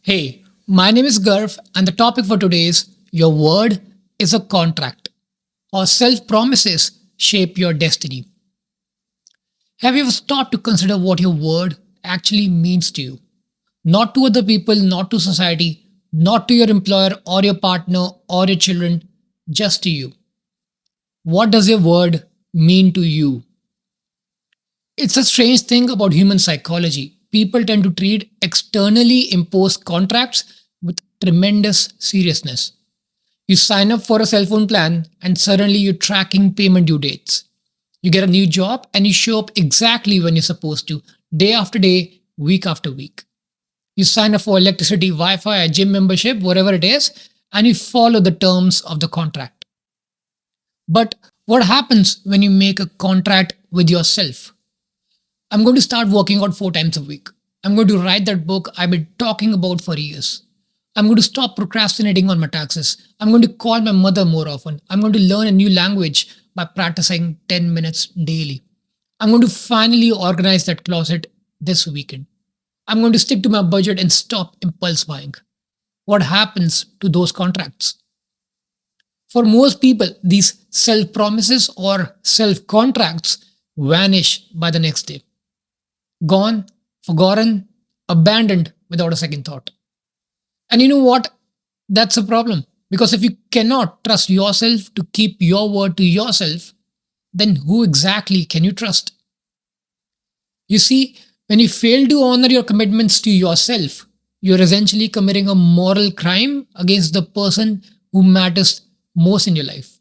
Hey, my name is Garv, and the topic for today is Your Word is a Contract, or Self Promises Shape Your Destiny. Have you ever stopped to consider what your word actually means to you? Not to other people, not to society, not to your employer or your partner or your children, just to you. What does your word mean to you? It's a strange thing about human psychology. People tend to treat externally imposed contracts with tremendous seriousness. You sign up for a cell phone plan and suddenly you're tracking payment due dates. You get a new job and you show up exactly when you're supposed to, day after day, week after week. You sign up for electricity, Wi Fi, a gym membership, whatever it is, and you follow the terms of the contract. But what happens when you make a contract with yourself? I'm going to start working out 4 times a week. I'm going to write that book I've been talking about for years. I'm going to stop procrastinating on my taxes. I'm going to call my mother more often. I'm going to learn a new language by practicing 10 minutes daily. I'm going to finally organize that closet this weekend. I'm going to stick to my budget and stop impulse buying. What happens to those contracts? For most people, these self promises or self contracts vanish by the next day. Gone, forgotten, abandoned without a second thought. And you know what? That's a problem. Because if you cannot trust yourself to keep your word to yourself, then who exactly can you trust? You see, when you fail to honor your commitments to yourself, you're essentially committing a moral crime against the person who matters most in your life.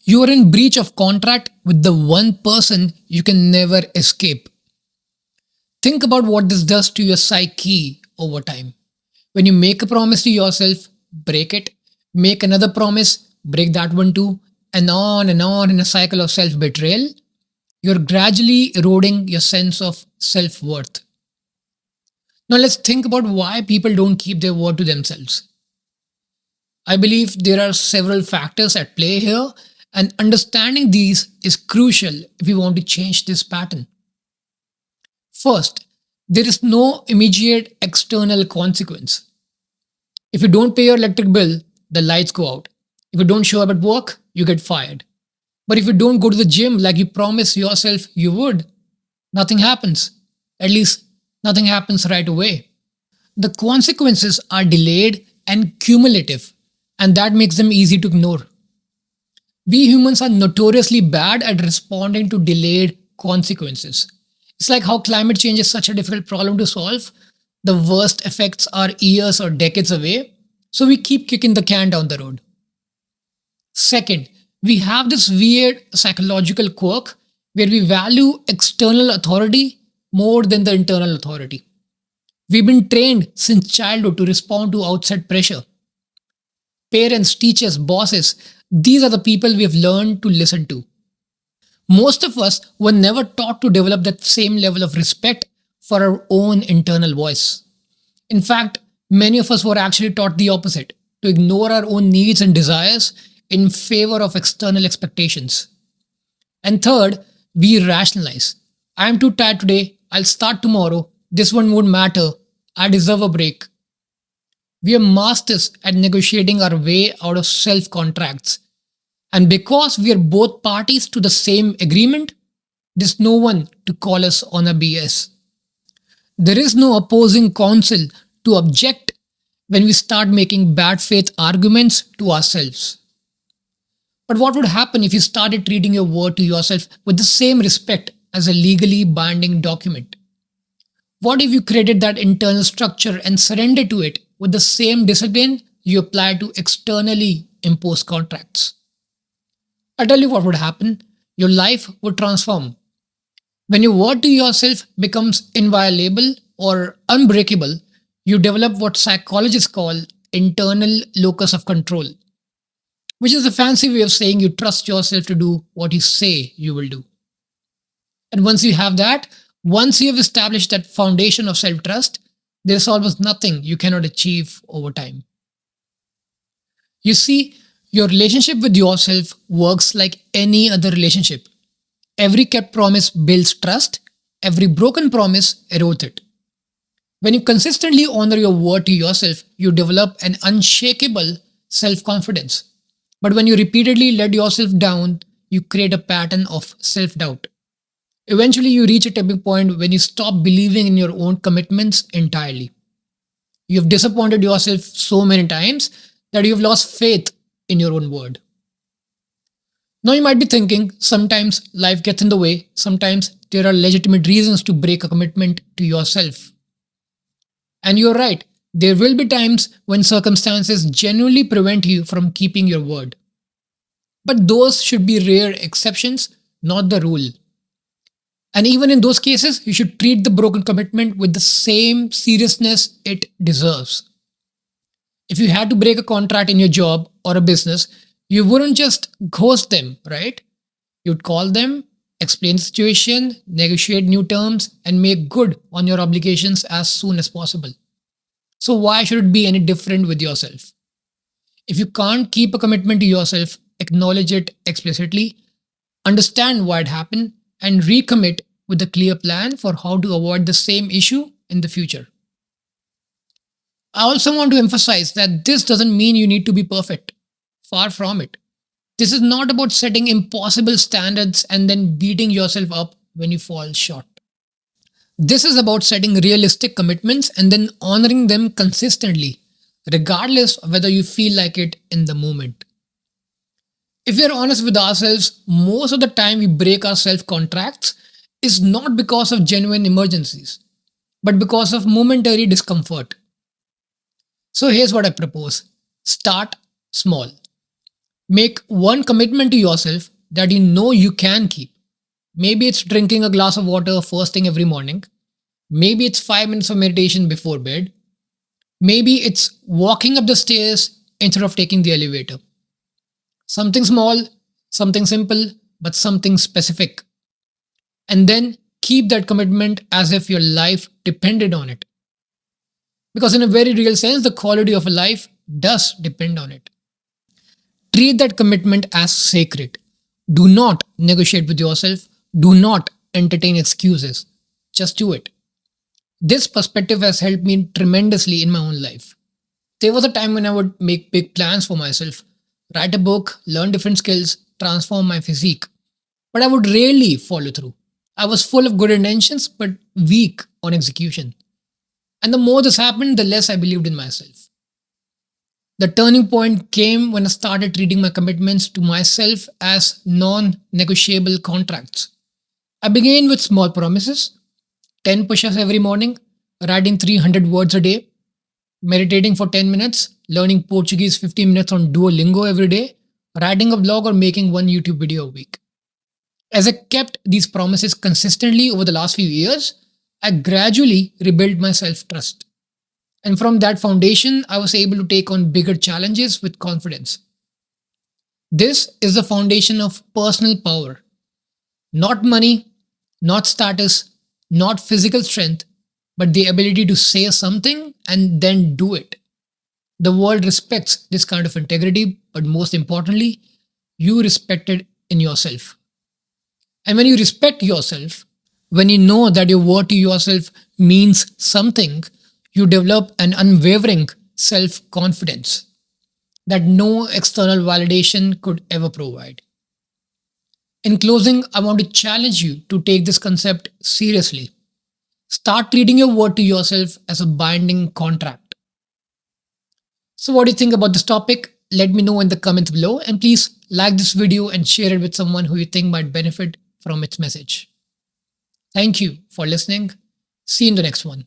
You are in breach of contract with the one person you can never escape. Think about what this does to your psyche over time. When you make a promise to yourself, break it, make another promise, break that one too, and on in a cycle of self betrayal, you're gradually eroding your sense of self worth. Now, let's think about why people don't keep their word to themselves. I believe there are several factors at play here, and understanding these is crucial if you want to change this pattern. First, there is no immediate external consequence. If you don't pay your electric bill, the lights go out. If you don't show up at work, you get fired. But if you don't go to the gym like you promised yourself you would, nothing happens. At least, nothing happens right away. The consequences are delayed and cumulative, and that makes them easy to ignore. We humans are notoriously bad at responding to delayed consequences. It's like how climate change is such a difficult problem to solve. The worst effects are years or decades away, so we keep kicking the can down the road. Second, we have this weird psychological quirk where we value external authority more than the internal authority. We've been trained since childhood to respond to outside pressure. Parents, teachers, bosses, these are the people we have learned to listen to. Most of us were never taught to develop that same level of respect for our own internal voice. In fact, many of us were actually taught the opposite, to ignore our own needs and desires in favor of external expectations. And third, we rationalize. I am too tired today, I'll start tomorrow, this one won't matter, I deserve a break. We are masters at negotiating our way out of self contracts. And because we are both parties to the same agreement, there's no one to call us on a BS. There is no opposing counsel to object when we start making bad faith arguments to ourselves. But what would happen if you started treating your word to yourself with the same respect as a legally binding document? What if you created that internal structure and surrendered to it with the same discipline you apply to externally imposed contracts? I'll tell you what would happen. Your life would transform. When your word to yourself becomes inviolable or unbreakable, you develop what psychologists call internal locus of control, which is a fancy way of saying you trust yourself to do what you say you will do. And once you have that, once you have established that foundation of self trust, there's almost nothing you cannot achieve over time. You see, your relationship with yourself works like any other relationship. Every kept promise builds trust, every broken promise erodes it. When you consistently honor your word to yourself, you develop an unshakable self confidence. But when you repeatedly let yourself down, you create a pattern of self doubt. Eventually, you reach a tipping point when you stop believing in your own commitments entirely. You have disappointed yourself so many times that you have lost faith in your own word. Now, you might be thinking sometimes life gets in the way, sometimes there are legitimate reasons to break a commitment to yourself. And you're right, there will be times when circumstances genuinely prevent you from keeping your word. But those should be rare exceptions, not the rule. And even in those cases, you should treat the broken commitment with the same seriousness it deserves. If you had to break a contract in your job or a business, you wouldn't just ghost them, right? You'd call them, explain the situation, negotiate new terms, and make good on your obligations as soon as possible. So, why should it be any different with yourself? If you can't keep a commitment to yourself, acknowledge it explicitly, understand why it happened, and recommit with a clear plan for how to avoid the same issue in the future. I also want to emphasize that this doesn't mean you need to be perfect. Far from it. This is not about setting impossible standards and then beating yourself up when you fall short. This is about setting realistic commitments and then honoring them consistently, regardless of whether you feel like it in the moment. If we are honest with ourselves, most of the time we break our self contracts is not because of genuine emergencies, but because of momentary discomfort. So here's what I propose: start small. Make one commitment to yourself that you know you can keep. Maybe it's drinking a glass of water first thing every morning. Maybe it's 5 minutes of meditation before bed. Maybe it's walking up the stairs instead of taking the elevator. Something small, something simple, but something specific. And then keep that commitment as if your life depended on it. Because, in a very real sense, the quality of a life does depend on it. Treat that commitment as sacred. Do not negotiate with yourself. Do not entertain excuses. Just do it. This perspective has helped me tremendously in my own life. There was a time when I would make big plans for myself, write a book, learn different skills, transform my physique. But I would rarely follow through. I was full of good intentions, but weak on execution. And the more this happened, the less I believed in myself. The turning point came when I started treating my commitments to myself as non negotiable contracts. I began with small promises: 10 push ups every morning, writing 300 words a day, meditating for 10 minutes, learning Portuguese 15 minutes on Duolingo every day, writing a blog, or making one YouTube video a week. As I kept these promises consistently over the last few years, I gradually rebuilt my self trust. And from that foundation, I was able to take on bigger challenges with confidence. This is the foundation of personal power. Not money, not status, not physical strength, but the ability to say something and then do it. The world respects this kind of integrity, but most importantly, you respect it in yourself. And when you respect yourself, when you know that your word to yourself means something, you develop an unwavering self confidence that no external validation could ever provide. In closing, I want to challenge you to take this concept seriously. Start treating your word to yourself as a binding contract. So, what do you think about this topic? Let me know in the comments below, and please like this video and share it with someone who you think might benefit from its message. Thank you for listening. See you in the next one.